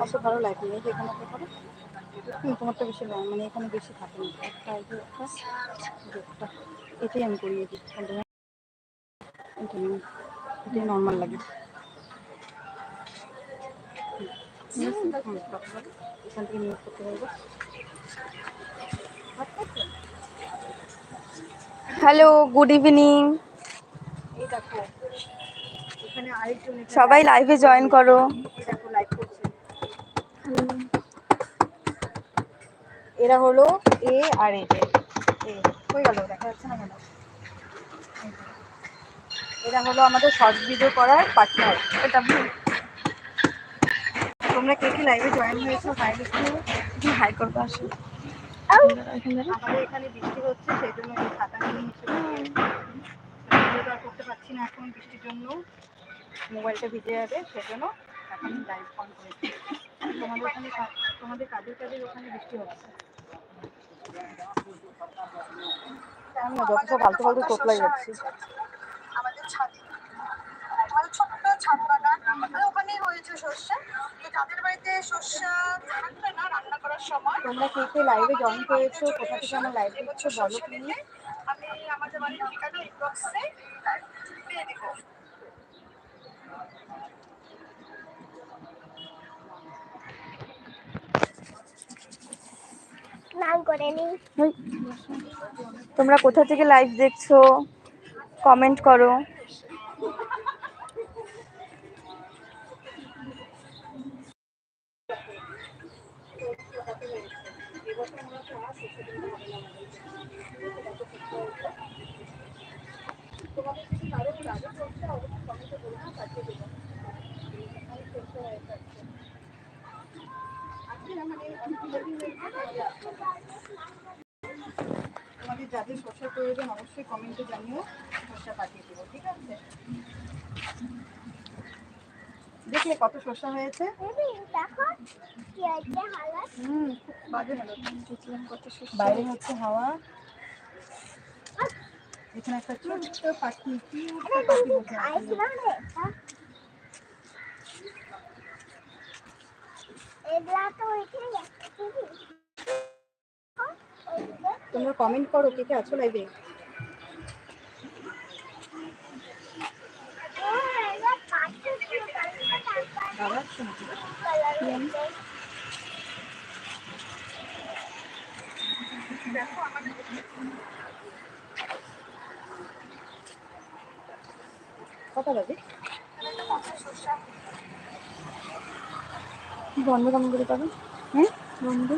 অত ভালো লাগে এই যেখানে করো তোমারটা বেশি মানে এখানে বেশি থাকে না একটা এটাই আমি করিয়ে দিই এটাই নর্মাল লাগে এখান থেকে নিউজ করতে পারবো। Hello, good evening. এই দেখো এখানে আরেকজন সবাই লাইভে জয়েন করো। দেখো লাইভ করছে। এরা হলো এ আর এ হয়ে গেল দেখা যাচ্ছে না কেন। এরা হলো আমাদের শর্ট ভিডিও করার পার্টনার। এটা ভুল। তোমরা কে কে লাইভে জয়েন হয়েছো হাই লিখো। হাই করবো আসো। আমাদের এখানে বৃষ্টি হচ্ছে সেই জন্য এই ছাতা নিয়ে ভিডিওটা করতে পারছি না এখন বৃষ্টির জন্য মোবাইলটা ভিজে যাবে সেজন্য এখন লাইভ অন করেছি। তোমাদের ওখানে তোমাদের কাজের ওখানে বৃষ্টি হচ্ছে আমি না যত সব ফালতু ফালতু তোতলাই যাচ্ছি। আমাদের ছাদে আমাদের ছোট্ট ছাদ বাগান ওখানেই হয়েছে সর্ষে। যাদের বাড়িতে সর্ষা থাকবে না রান্না করার সময় তোমরা কে কে লাইভে জয়েন করেছো কোথা থেকে আমার লাইভ দেখছো বলো প্লিজ। আমি আমাদের বাড়ির ঠিকানা ইনবক্সে দিয়ে দিব। তোমরা কোথা থেকে লাইভ দেখছো কমেন্ট করো। তোমাদের যাদের শসার প্রয়োজন অবশ্যই কমেন্টে জানিও শসা পাঠিয়ে দেবো ঠিক আছে। দেখলে কত শসা হয়েছে বাইরে হচ্ছে হাওয়া। এখানে একটা ছোট্ট পাখি বসে আছে। তোমরা কমেন্ট করো কে কে আছো লাইভে। কটা বাজে বন্ধ কেমন করে পাবে। হ্যাঁ বন্ধ